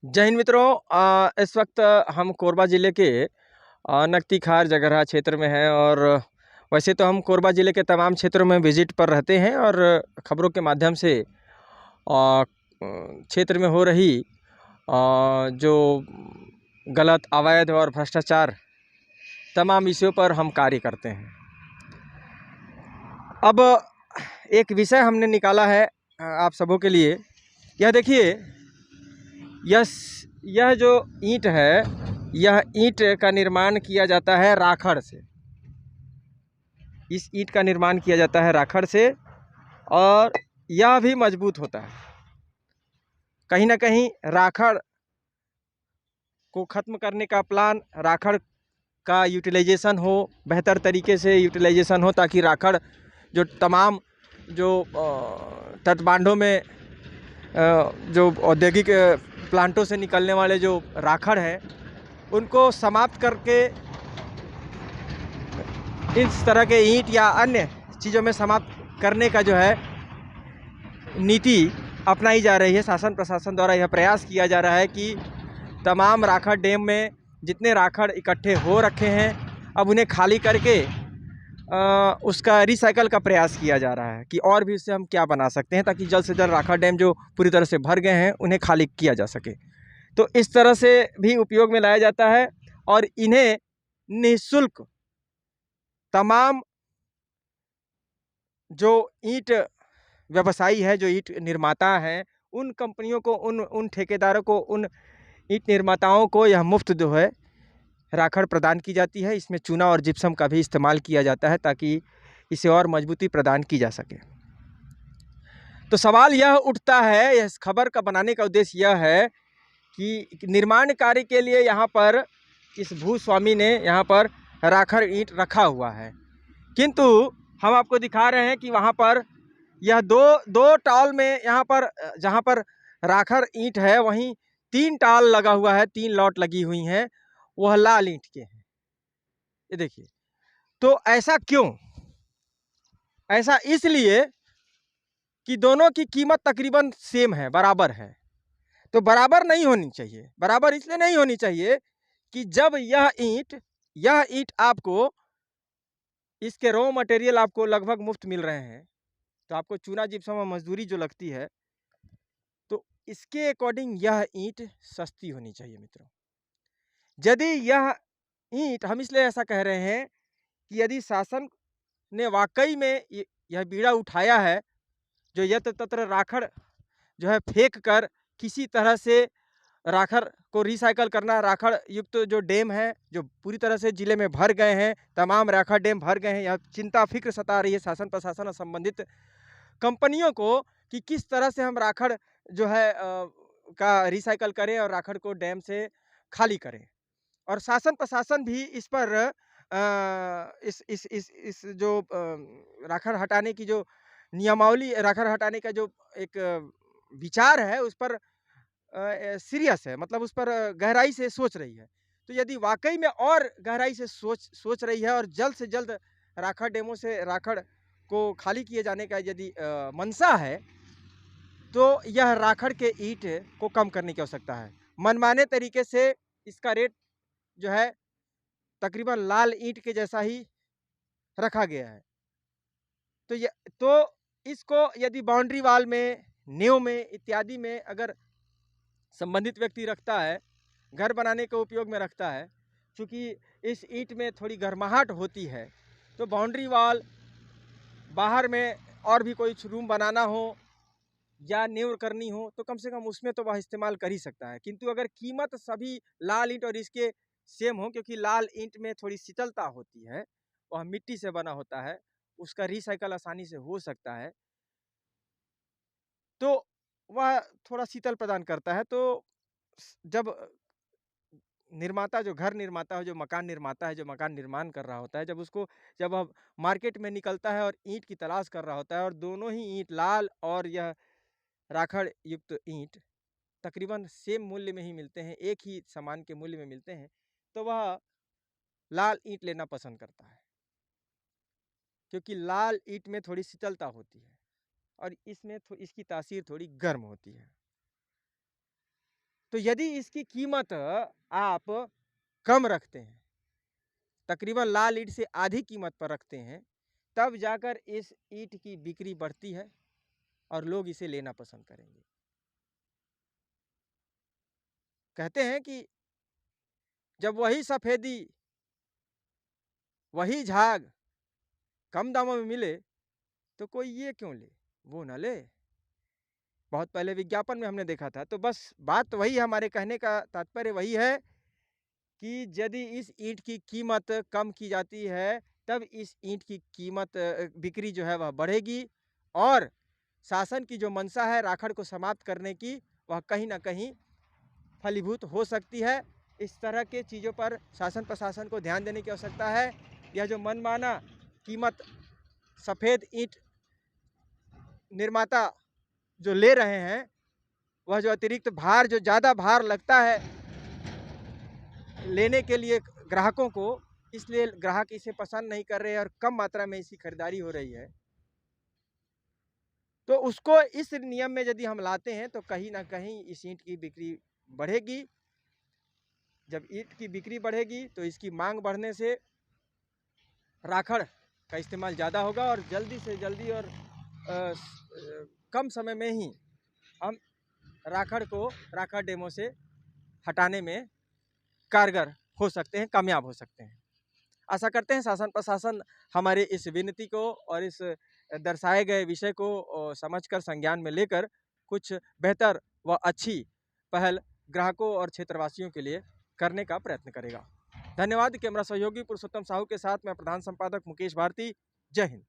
जय हिंद मित्रों। इस वक्त हम कोरबा ज़िले के नकती खार जगरहा क्षेत्र में हैं और वैसे तो हम कोरबा ज़िले के तमाम क्षेत्रों में विजिट पर रहते हैं और खबरों के माध्यम से क्षेत्र में हो रही जो गलत, अवैध और भ्रष्टाचार तमाम विषयों पर हम कार्य करते हैं। अब एक विषय हमने निकाला है आप सबों के लिए। यह देखिए, यह जो ईंट है, यह ईंट का निर्माण किया जाता है राखड़ से। इस ईंट का निर्माण किया जाता है राखड़ से और यह भी मजबूत होता है। कहीं ना कहीं राखड़ को ख़त्म करने का प्लान, राखड़ का यूटिलाइजेशन हो, बेहतर तरीके से यूटिलाइजेशन हो, ताकि राखड़ जो तमाम जो तटबांधों में जो औद्योगिक प्लांटों से निकलने वाले जो राखड़ है उनको समाप्त करके इस तरह के ईंट या अन्य चीज़ों में समाप्त करने का जो है नीति अपनाई जा रही है। शासन प्रशासन द्वारा यह प्रयास किया जा रहा है कि तमाम राखड़ डैम में जितने राखड़ इकट्ठे हो रखे हैं अब उन्हें खाली करके उसका रिसाइकल का प्रयास किया जा रहा है कि और भी इससे हम क्या बना सकते हैं ताकि जल्द से जल्द राखड़ डैम जो पूरी तरह से भर गए हैं उन्हें खाली किया जा सके। तो इस तरह से भी उपयोग में लाया जाता है और इन्हें निःशुल्क तमाम जो ईंट व्यवसायी है, जो ईंट निर्माता हैं, उन कंपनियों को, उन ठेकेदारों को, उन ईंट निर्माताओं को यह मुफ्त जो है राखड़ प्रदान की जाती है। इसमें चूना और जिप्सम का भी इस्तेमाल किया जाता है ताकि इसे और मजबूती प्रदान की जा सके। तो सवाल यह उठता है, इस खबर का बनाने का उद्देश्य यह है कि निर्माण कार्य के लिए यहाँ पर इस भूस्वामी ने यहाँ पर राखड़ ईंट रखा हुआ है, किंतु हम आपको दिखा रहे हैं कि वहाँ पर यह दो टाल में, यहाँ पर जहाँ पर राखड़ ईंट है वहीं 3 टाल लगा हुआ है, 3 लॉट लगी हुई हैं, वह लाल ईंट के हैं। ये देखिए, तो ऐसा क्यों? ऐसा इसलिए कि दोनों की कीमत तकरीबन सेम है, बराबर है। तो बराबर नहीं होनी चाहिए। बराबर इसलिए नहीं होनी चाहिए कि जब यह ईंट आपको, इसके रॉ मटेरियल आपको लगभग मुफ्त मिल रहे हैं, तो आपको चूना जिप्सम और मजदूरी जो लगती है, तो इसके अकॉर्डिंग यह ईंट सस्ती होनी चाहिए मित्रों। यदि यह ईंट, हम इसलिए ऐसा कह रहे हैं कि यदि शासन ने वाकई में यह बीड़ा उठाया है, जो यत्र तत्र राखड़ जो है फेंक कर किसी तरह से राखड़ को रिसाइकल करना, राखड़ युक्त जो डैम है जो पूरी तरह से जिले में भर गए हैं, तमाम राखड़ डैम भर गए हैं, यह चिंता फिक्र सता रही है शासन प्रशासन और संबंधित कंपनियों को कि किस तरह से हम राखड़ जो है का रिसाइकल करें और राखड़ को डैम से खाली करें। और शासन प्रशासन भी इस पर इस जो राखड़ हटाने की जो नियमावली, राखड़ हटाने का जो एक विचार है उस पर सीरियस है, मतलब उस पर गहराई से सोच रही है। तो यदि वाकई में और गहराई से सोच रही है और जल्द से जल्द राखड़ डैमों से राखड़ को खाली किए जाने का यदि मंशा है, तो यह राखड़ के ईंट को कम करने की आवश्यकता है। मनमाने तरीके से इसका रेट जो है तकरीबन लाल ईंट के जैसा ही रखा गया है। तो इसको यदि बाउंड्री वाल में, नींव में इत्यादि में अगर संबंधित व्यक्ति रखता है, घर बनाने के उपयोग में रखता है, चूँकि इस ईंट में थोड़ी गर्माहट होती है, तो बाउंड्री वाल, बाहर में और भी कोई रूम बनाना हो या नींव करनी हो तो कम से कम उसमें तो वह इस्तेमाल कर ही सकता है। किंतु अगर कीमत सभी लाल ईंट और इसके सेम हो, क्योंकि लाल ईंट में थोड़ी शीतलता होती है, वह मिट्टी से बना होता है, उसका रिसाइकल आसानी से हो सकता है, तो वह थोड़ा शीतल प्रदान करता है। तो जब निर्माता, जो घर निर्माता है, जो मकान निर्माता है, जो मकान निर्माण कर रहा होता है, जब वह मार्केट में निकलता है और ईंट की तलाश कर रहा होता है और दोनों ही ईंट, लाल और यह राखड़ युक्त ईंट तकरीबन सेम मूल्य में ही मिलते हैं, एक ही सामान के मूल्य में मिलते हैं, तो वह लाल ईंट लेना पसंद करता है, क्योंकि लाल ईंट में थोड़ी शीतलता होती है और इसमें इसकी तासीर थोड़ी गर्म होती है। तो यदि इसकी कीमत आप कम रखते हैं, तकरीबन लाल ईंट से आधी कीमत पर रखते हैं, तब जाकर इस ईंट की बिक्री बढ़ती है और लोग इसे लेना पसंद करेंगे। कहते हैं कि जब वही सफेदी, वही झाग कम दामों में मिले तो कोई ये क्यों ले, वो ना ले। बहुत पहले विज्ञापन में हमने देखा था। तो बस बात तो वही है, हमारे कहने का तात्पर्य वही है कि यदि इस ईंट की कीमत कम की जाती है, तब इस ईंट की कीमत बिक्री जो है वह बढ़ेगी और शासन की जो मंशा है राखड़ को समाप्त करने की, वह कहीं न कहीं फलीभूत हो सकती है। इस तरह के चीज़ों पर शासन प्रशासन को ध्यान देने की आवश्यकता है। यह जो मनमाना कीमत सफ़ेद ईंट निर्माता जो ले रहे हैं, वह जो अतिरिक्त भार, जो ज़्यादा भार लगता है लेने के लिए ग्राहकों को, इसलिए ग्राहक इसे पसंद नहीं कर रहे हैं और कम मात्रा में इसकी खरीदारी हो रही है। तो उसको इस नियम में यदि हम लाते हैं तो कहीं न कहीं इस ईंट की बिक्री बढ़ेगी। जब ईंट की बिक्री बढ़ेगी तो इसकी मांग बढ़ने से राखड़ का इस्तेमाल ज़्यादा होगा और जल्दी से जल्दी और कम समय में ही हम राखड़ को राखड़ डेमो से हटाने में कारगर हो सकते हैं, कामयाब हो सकते हैं। आशा करते हैं शासन प्रशासन हमारे इस विनती को और इस दर्शाए गए विषय को समझकर संज्ञान में लेकर कुछ बेहतर व अच्छी पहल ग्राहकों और क्षेत्रवासियों के लिए करने का प्रयत्न करेगा। धन्यवाद। कैमरा सहयोगी पुरुषोत्तम साहू के साथ मैं प्रधान संपादक मुकेश भारती। जय हिंद।